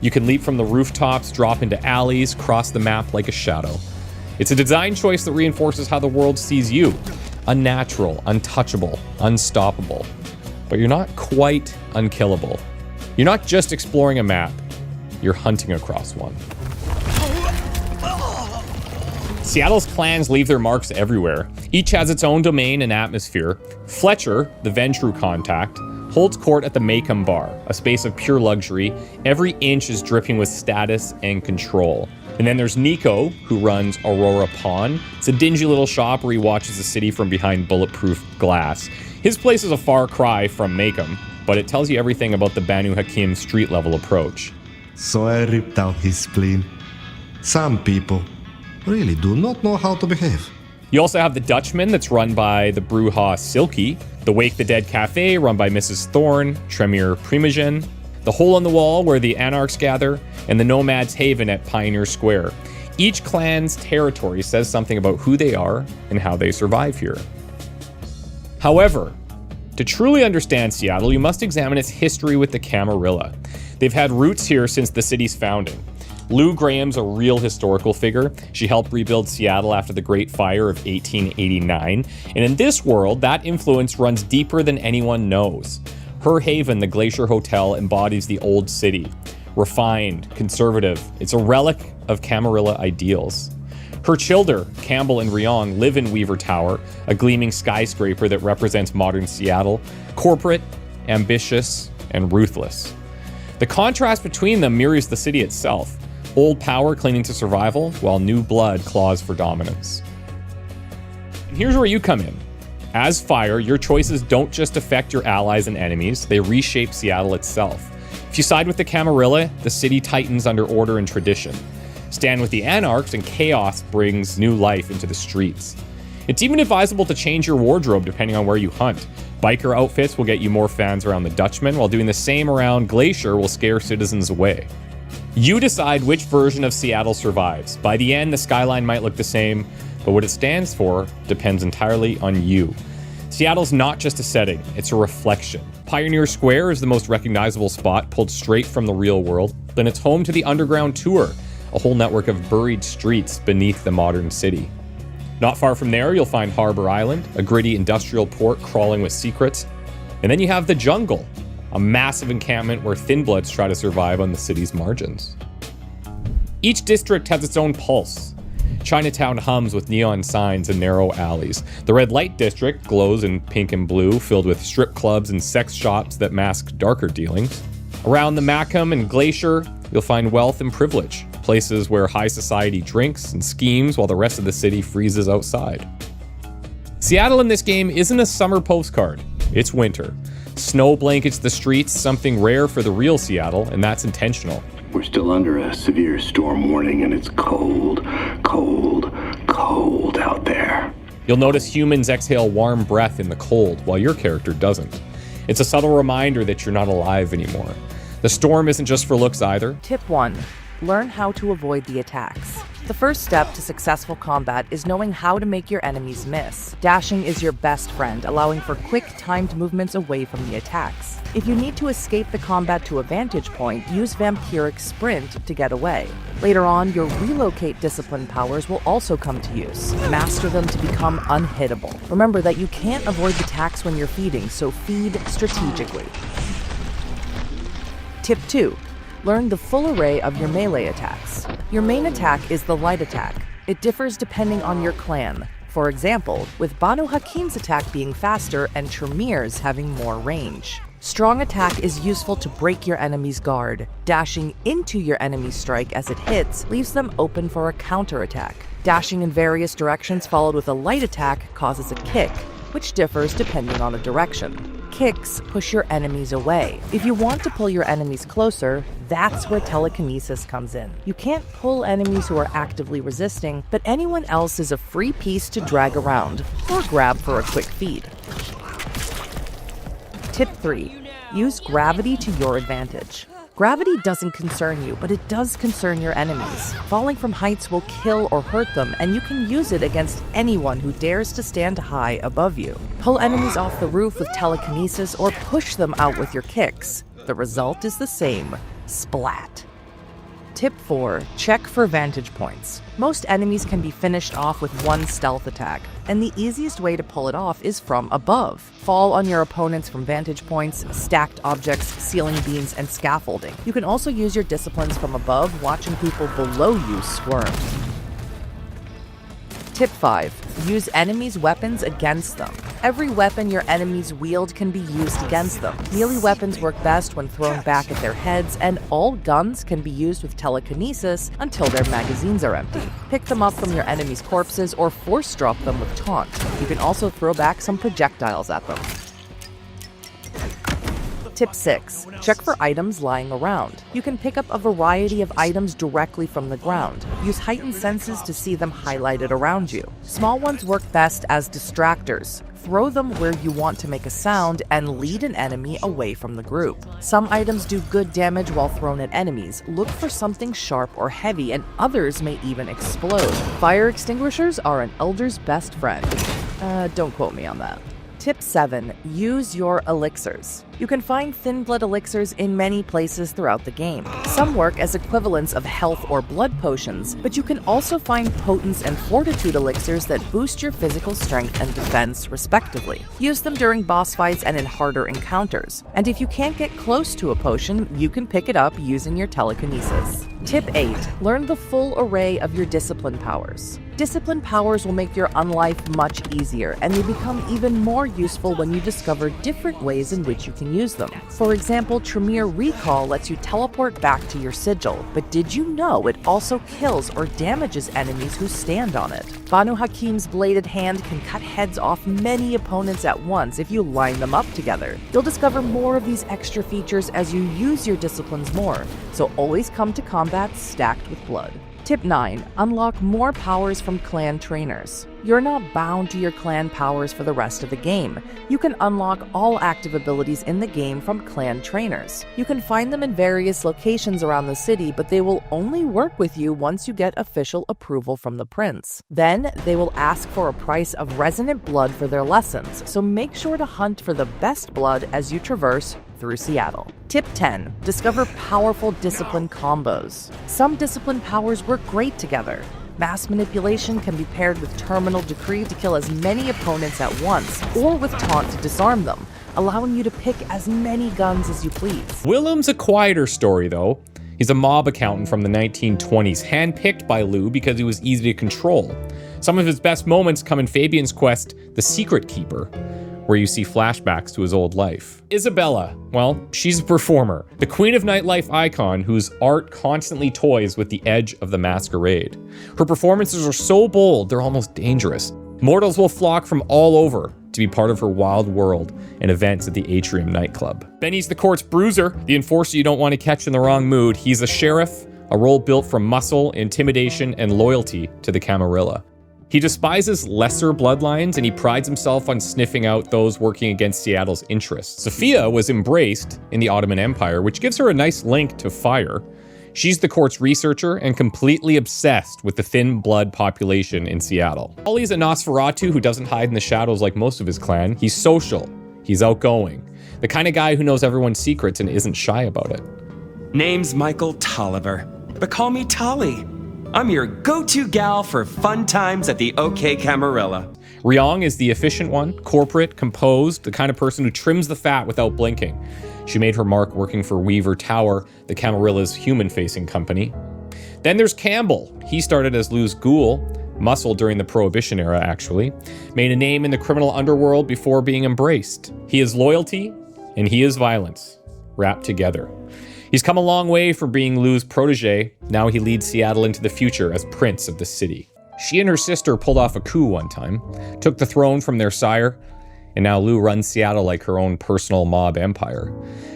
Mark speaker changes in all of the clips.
Speaker 1: You can leap from the rooftops, drop into alleys, cross the map like a shadow. It's a design choice that reinforces how the world sees you. Unnatural, untouchable, unstoppable. But you're not quite unkillable. You're not just exploring a map, you're hunting across one. Seattle's clans leave their marks everywhere. Each has its own domain and atmosphere. Fletcher, the Ventru contact, holds court at the Maycomb Bar, a space of pure luxury. Every inch is dripping with status and control. And then there's Nico, who runs Aurora Pawn. It's a dingy little shop where he watches the city from behind bulletproof glass. His place is a far cry from Maycomb, but it tells you everything about the Banu Hakim street-level approach.
Speaker 2: So I ripped out his spleen. Some people really do not know how to behave.
Speaker 1: You also have the Dutchman, that's run by the Brewha Silky, the Wake the Dead Cafe, run by Mrs. Thorne, Tremere Primogen, the Hole in the Wall, where the Anarchs gather, and the Nomads' Haven at Pioneer Square. Each clan's territory says something about who they are and how they survive here. However, to truly understand Seattle, you must examine its history with the Camarilla. They've had roots here since the city's founding. Lou Graham's a real historical figure. She helped rebuild Seattle after the Great Fire of 1889. And in this world, that influence runs deeper than anyone knows. Her haven, the Glacier Hotel, embodies the old city. Refined, conservative, it's a relic of Camarilla ideals. Her children, Campbell and Ryong, live in Weaver Tower, a gleaming skyscraper that represents modern Seattle, corporate, ambitious, and ruthless. The contrast between them mirrors the city itself. Old power clinging to survival, while new blood claws for dominance. And here's where you come in. As Fire, your choices don't just affect your allies and enemies, they reshape Seattle itself. If you side with the Camarilla, the city tightens under order and tradition. Stand with the Anarchs, and chaos brings new life into the streets. It's even advisable to change your wardrobe depending on where you hunt. Biker outfits will get you more fans around the Dutchman, while doing the same around Glacier will scare citizens away. You decide which version of Seattle survives. By the end, the skyline might look the same, but what it stands for depends entirely on you. Seattle's not just a setting, it's a reflection. Pioneer Square is the most recognizable spot, pulled straight from the real world. Then it's home to the Underground Tour, a whole network of buried streets beneath the modern city. Not far from there, you'll find Harbor Island, a gritty industrial port crawling with secrets. And then you have the Jungle, a massive encampment where Thin Bloods try to survive on the city's margins. Each district has its own pulse. Chinatown hums with neon signs and narrow alleys. The Red Light District glows in pink and blue, filled with strip clubs and sex shops that mask darker dealings. Around the Maycomb and Glacier, you'll find wealth and privilege, places where high society drinks and schemes while the rest of the city freezes outside. Seattle in this game isn't a summer postcard, it's winter. Snow blankets the streets, something rare for the real Seattle, and that's intentional.
Speaker 3: We're still under a severe storm warning, and it's cold, cold, cold out there.
Speaker 1: You'll notice humans exhale warm breath in the cold, while your character doesn't. It's a subtle reminder that you're not alive anymore. The storm isn't just for looks either.
Speaker 4: Tip 1. Learn how to avoid the attacks. The first step to successful combat is knowing how to make your enemies miss. Dashing is your best friend, allowing for quick, timed movements away from the attacks. If you need to escape the combat to a vantage point, use Vampiric Sprint to get away. Later on, your Relocate Discipline powers will also come to use. Master them to become unhittable. Remember that you can't avoid the attacks when you're feeding, so feed strategically. Tip 2. Learn the full array of your melee attacks. Your main attack is the light attack. It differs depending on your clan. For example, with Banu Hakim's attack being faster and Tremere's having more range. Strong attack is useful to break your enemy's guard. Dashing into your enemy's strike as it hits leaves them open for a counterattack. Dashing in various directions followed with a light attack causes a kick, which differs depending on the direction. Kicks push your enemies away. If you want to pull your enemies closer, that's where telekinesis comes in. You can't pull enemies who are actively resisting, but anyone else is a free piece to drag around or grab for a quick feed. Tip 3. Use gravity to your advantage. Gravity doesn't concern you, but it does concern your enemies. Falling from heights will kill or hurt them, and you can use it against anyone who dares to stand high above you. Pull enemies off the roof with telekinesis or push them out with your kicks. The result is the same. Splat. Tip 4. Check for vantage points. Most enemies can be finished off with one stealth attack, and the easiest way to pull it off is from above. Fall on your opponents from vantage points, stacked objects, ceiling beams, and scaffolding. You can also use your disciplines from above, watching people below you squirm. Tip 5. Use enemies' weapons against them. Every weapon your enemies wield can be used against them. Melee weapons work best when thrown back at their heads, and all guns can be used with telekinesis until their magazines are empty. Pick them up from your enemies' corpses or force drop them with taunt. You can also throw back some projectiles at them. Tip 6. Check for items lying around. You can pick up a variety of items directly from the ground. Use heightened senses to see them highlighted around you. Small ones work best as distractors. Throw them where you want to make a sound and lead an enemy away from the group. Some items do good damage while thrown at enemies. Look for something sharp or heavy, and others may even explode. Fire extinguishers are an elder's best friend. Don't quote me on that. Tip 7. Use your elixirs. You can find thin blood elixirs in many places throughout the game. Some work as equivalents of health or blood potions, but you can also find potence and fortitude elixirs that boost your physical strength and defense, respectively. Use them during boss fights and in harder encounters. And if you can't get close to a potion, you can pick it up using your telekinesis. Tip 8. Learn the full array of your discipline powers. Discipline powers will make your unlife much easier, and they become even more useful when you discover different ways in which you can use them. For example, Tremere Recall lets you teleport back to your sigil, but did you know it also kills or damages enemies who stand on it? Banu Hakim's bladed hand can cut heads off many opponents at once if you line them up together. You'll discover more of these extra features as you use your disciplines more, so always come to combat stacked with blood. Tip 9. Unlock more powers from clan trainers. You're not bound to your clan powers for the rest of the game. You can unlock all active abilities in the game from clan trainers. You can find them in various locations around the city, but they will only work with you once you get official approval from the prince. Then, they will ask for a price of resonant blood for their lessons, so make sure to hunt for the best blood as you traverse through Seattle. Tip 10. Discover powerful discipline combos. Some discipline powers work great together. Mass manipulation can be paired with terminal decree to kill as many opponents at once, or with taunt to disarm them, allowing you to pick as many guns as you please.
Speaker 1: Willem's a quieter story, though. He's a mob accountant from the 1920s, handpicked by Lou because he was easy to control. Some of his best moments come in Fabian's quest, The Secret Keeper, where you see flashbacks to his old life. Isabella, well, she's a performer, the queen of nightlife icon whose art constantly toys with the edge of the masquerade. Her performances are so bold, they're almost dangerous. Mortals will flock from all over to be part of her wild world and events at the Atrium nightclub. Benny's the court's bruiser, the enforcer you don't want to catch in the wrong mood. He's a sheriff, a role built from muscle, intimidation, and loyalty to the Camarilla. He despises lesser bloodlines, and he prides himself on sniffing out those working against Seattle's interests. Sophia was embraced in the Ottoman Empire, which gives her a nice link to fire. She's the court's researcher and completely obsessed with the thin blood population in Seattle. Ollie's a Nosferatu who doesn't hide in the shadows like most of his clan. He's social, he's outgoing, the kind of guy who knows everyone's secrets and isn't shy about it.
Speaker 5: Name's Michael Tolliver, but call me Tolly. I'm your go-to gal for fun times at the OK Camarilla.
Speaker 1: Ryong is the efficient one, corporate, composed, the kind of person who trims the fat without blinking. She made her mark working for Weaver Tower, the Camarilla's human-facing company. Then there's Campbell. He started as Lou's ghoul, muscle during the Prohibition era actually, made a name in the criminal underworld before being embraced. He is loyalty, and he is violence, wrapped together. He's come a long way from being Lou's protege. Now he leads Seattle into the future as prince of the city. She and her sister pulled off a coup one time, took the throne from their sire, and now Lou runs Seattle like her own personal mob empire.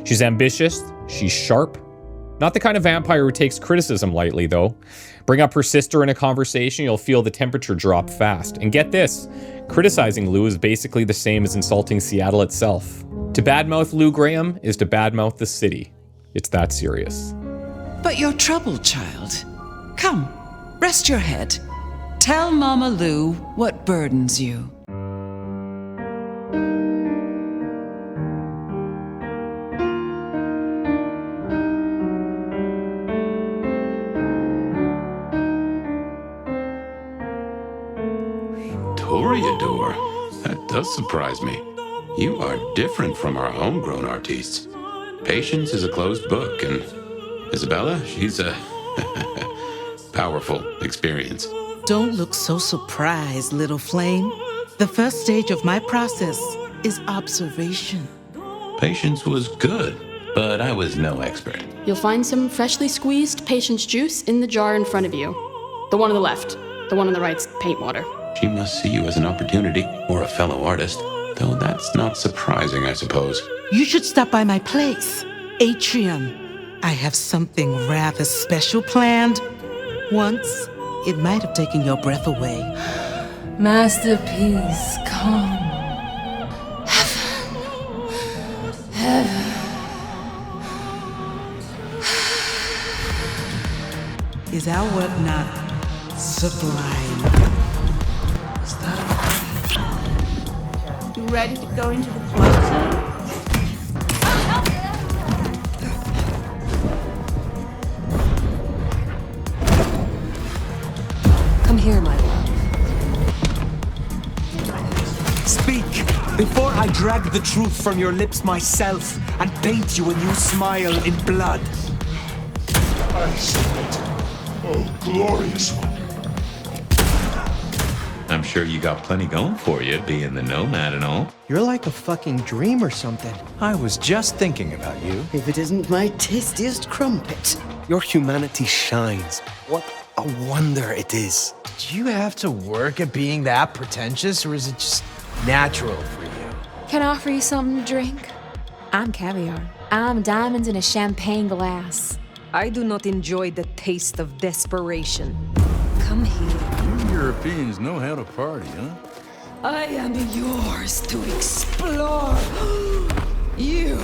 Speaker 1: She's ambitious, she's sharp. Not the kind of vampire who takes criticism lightly, though. Bring up her sister in a conversation, you'll feel the temperature drop fast. And get this, criticizing Lou is basically the same as insulting Seattle itself. To badmouth Lou Graham is to badmouth the city. It's that serious.
Speaker 6: But you're troubled, child. Come, rest your head. Tell Mama Lou what burdens you.
Speaker 7: Toreador? That does surprise me. You are different from our homegrown artistes. Patience is a closed book, and Isabella, she's a powerful experience.
Speaker 6: Don't look so surprised, little flame. The first stage of my process is observation.
Speaker 7: Patience was good, but I was no expert.
Speaker 8: You'll find some freshly squeezed patience juice in the jar in front of you. The one on the left. The one on the right's paint water.
Speaker 7: She must see you as an opportunity, or a fellow artist. Though that's not surprising, I suppose.
Speaker 6: You should stop by my place, Atrium. I have something rather special planned. Once, it might have taken your breath away.
Speaker 9: Masterpiece, come. Heaven.
Speaker 6: Is our work not sublime?
Speaker 9: You ready to go into the closet? Come here, my love.
Speaker 10: Speak, before I drag the truth from your lips myself and paint you a new smile in blood.
Speaker 11: I submit. Oh, glorious one.
Speaker 7: I'm sure you got plenty going for you, being the nomad and all.
Speaker 12: You're like a fucking dream or something.
Speaker 10: I was just thinking about you.
Speaker 13: If it isn't my tastiest crumpet.
Speaker 10: Your humanity shines. What a wonder it is.
Speaker 12: Do you have to work at being that pretentious, or is it just natural for you?
Speaker 14: Can I offer you something to drink? I'm caviar. I'm diamonds in a champagne glass.
Speaker 15: I do not enjoy the taste of desperation.
Speaker 14: Come here.
Speaker 11: You Europeans know how to party, huh?
Speaker 9: I am yours to explore. You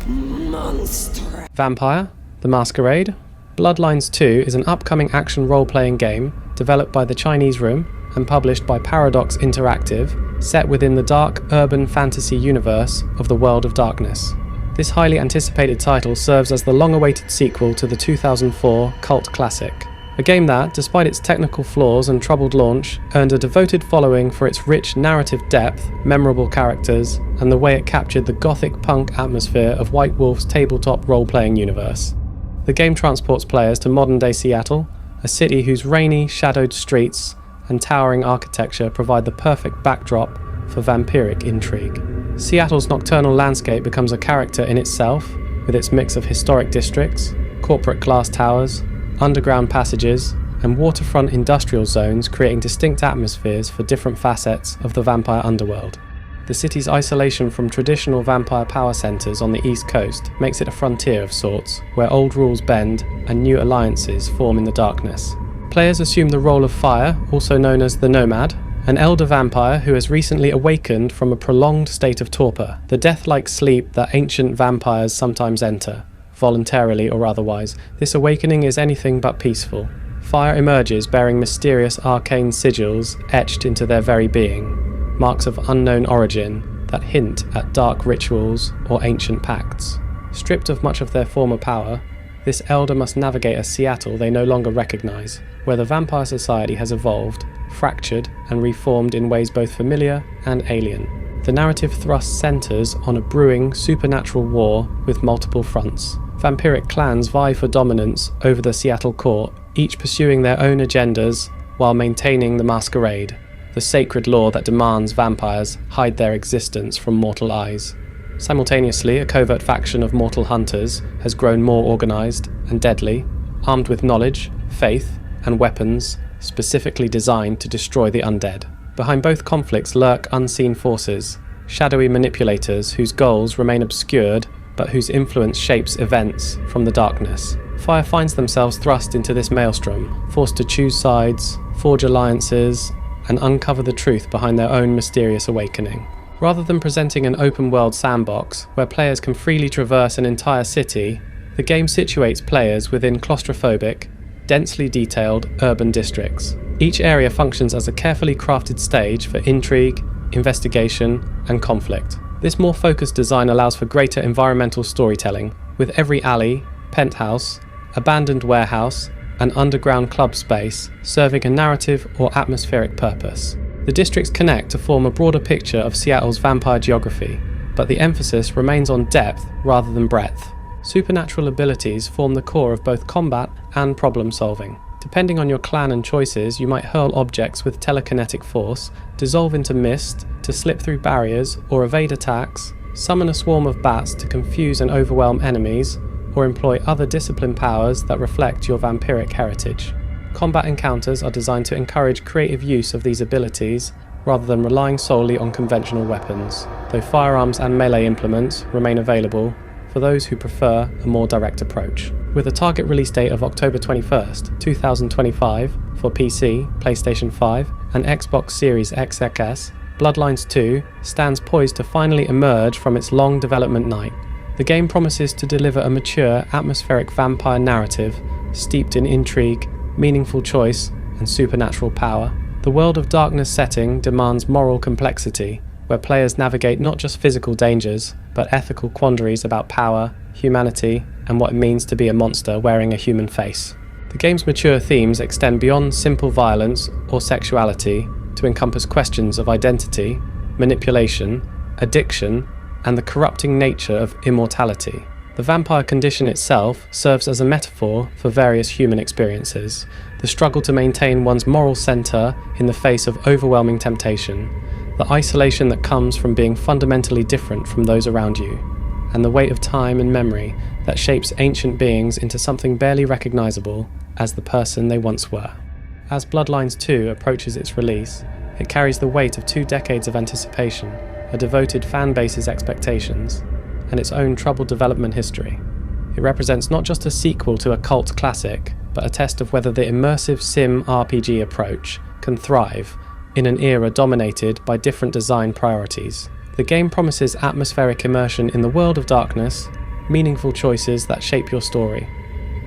Speaker 9: monster.
Speaker 16: Vampire: The Masquerade. Bloodlines 2 is an upcoming action role-playing game developed by the Chinese Room and published by Paradox Interactive, set within the dark urban fantasy universe of the World of Darkness. This highly anticipated title serves as the long-awaited sequel to the 2004 cult classic. A game that, despite its technical flaws and troubled launch, earned a devoted following for its rich narrative depth, memorable characters, and the way it captured the gothic punk atmosphere of White Wolf's tabletop role-playing universe. The game transports players to modern-day Seattle, a city whose rainy, shadowed streets and towering architecture provide the perfect backdrop for vampiric intrigue. Seattle's nocturnal landscape becomes a character in itself, with its mix of historic districts, corporate glass towers, underground passages, and waterfront industrial zones creating distinct atmospheres for different facets of the vampire underworld. The city's isolation from traditional vampire power centres on the East Coast makes it a frontier of sorts, where old rules bend and new alliances form in the darkness. Players assume the role of Fire, also known as the Nomad, an elder vampire who has recently awakened from a prolonged state of torpor, the death-like sleep that ancient vampires sometimes enter, voluntarily or otherwise. This awakening is anything but peaceful. Fire emerges bearing mysterious arcane sigils etched into their very being, marks of unknown origin that hint at dark rituals or ancient pacts. Stripped of much of their former power, this elder must navigate a Seattle they no longer recognize, where the vampire society has evolved, fractured, and reformed in ways both familiar and alien. The narrative thrust centers on a brewing supernatural war with multiple fronts. Vampiric clans vie for dominance over the Seattle court, each pursuing their own agendas while maintaining the masquerade, the sacred law that demands vampires hide their existence from mortal eyes. Simultaneously, a covert faction of mortal hunters has grown more organized and deadly, armed with knowledge, faith, and weapons specifically designed to destroy the undead. Behind both conflicts lurk unseen forces, shadowy manipulators whose goals remain obscured but whose influence shapes events from the darkness. Fire finds themselves thrust into this maelstrom, forced to choose sides, forge alliances, and uncover the truth behind their own mysterious awakening. Rather than presenting an open-world sandbox where players can freely traverse an entire city, the game situates players within claustrophobic, densely detailed urban districts. Each area functions as a carefully crafted stage for intrigue, investigation, and conflict. This more focused design allows for greater environmental storytelling, with every alley, penthouse, abandoned warehouse, and underground club space serving a narrative or atmospheric purpose. The districts connect to form a broader picture of Seattle's vampire geography, but the emphasis remains on depth rather than breadth. Supernatural abilities form the core of both combat and problem solving. Depending on your clan and choices, you might hurl objects with telekinetic force, dissolve into mist to slip through barriers or evade attacks, summon a swarm of bats to confuse and overwhelm enemies, or employ other discipline powers that reflect your vampiric heritage. Combat encounters are designed to encourage creative use of these abilities rather than relying solely on conventional weapons, though firearms and melee implements remain available for those who prefer a more direct approach. With a target release date of October 21st, 2025 for PC, PlayStation 5 and Xbox Series XS, Bloodlines 2 stands poised to finally emerge from its long development night. The game promises to deliver a mature, atmospheric vampire narrative steeped in intrigue, meaningful choice and supernatural power. The World of Darkness setting demands moral complexity, where players navigate not just physical dangers, but ethical quandaries about power, humanity, and what it means to be a monster wearing a human face. The game's mature themes extend beyond simple violence or sexuality to encompass questions of identity, manipulation, addiction, and the corrupting nature of immortality. The vampire condition itself serves as a metaphor for various human experiences, the struggle to maintain one's moral center in the face of overwhelming temptation, the isolation that comes from being fundamentally different from those around you, and the weight of time and memory that shapes ancient beings into something barely recognizable as the person they once were. As Bloodlines 2 approaches its release, it carries the weight of 2 decades of anticipation, a devoted fan base's expectations, and its own troubled development history. It represents not just a sequel to a cult classic, but a test of whether the immersive sim RPG approach can thrive in an era dominated by different design priorities. The game promises atmospheric immersion in the world of darkness, meaningful choices that shape your story,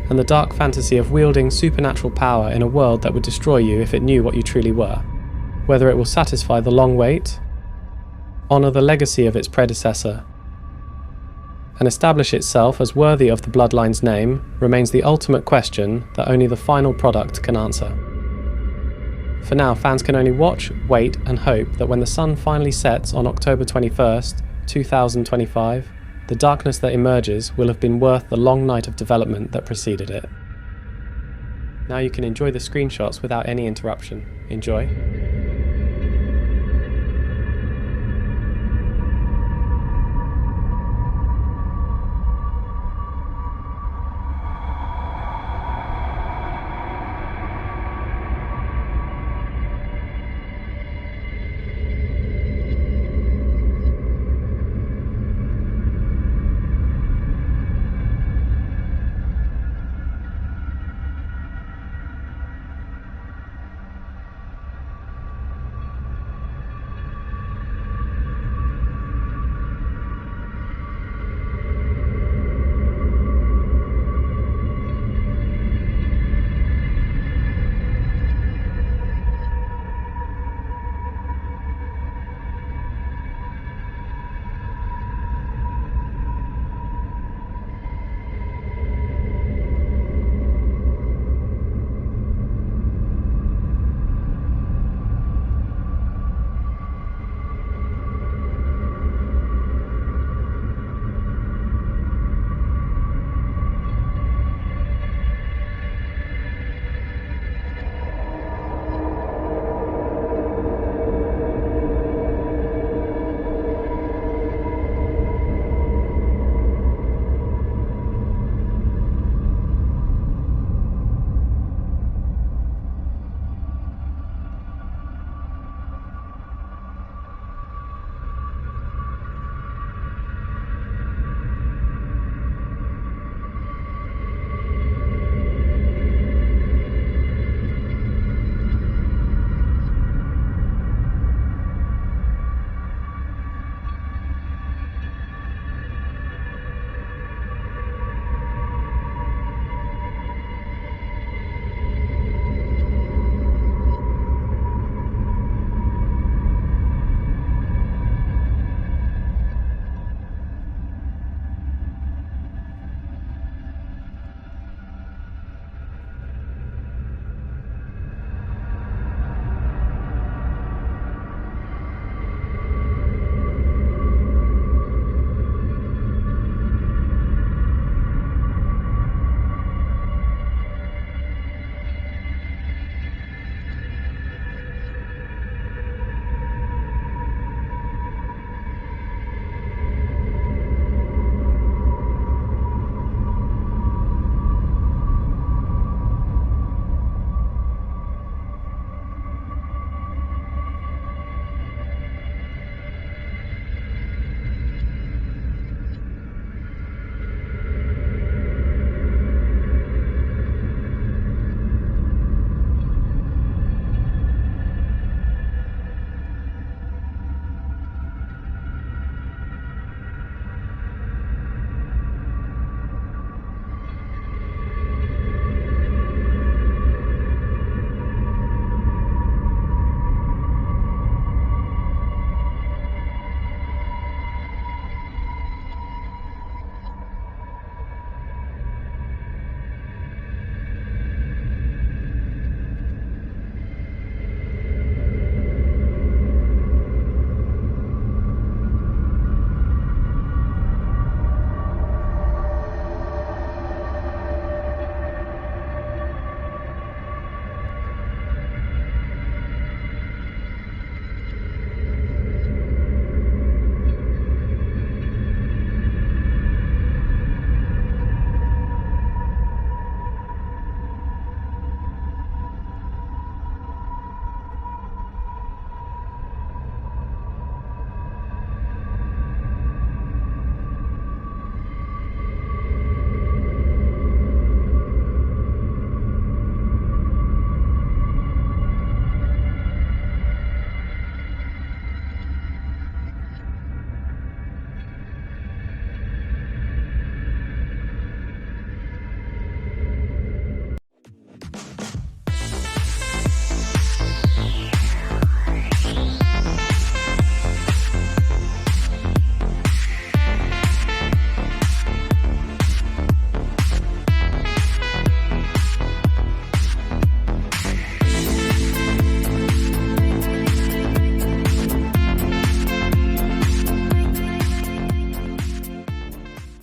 Speaker 16: and the dark fantasy of wielding supernatural power in a world that would destroy you if it knew what you truly were. Whether it will satisfy the long wait, honour the legacy of its predecessor, and establish itself as worthy of the Bloodlines name remains the ultimate question that only the final product can answer. For now, fans can only watch, wait, and hope that when the sun finally sets on October 21st, 2025, the darkness that emerges will have been worth the long night of development that preceded it. Now you can enjoy the screenshots without any interruption. Enjoy.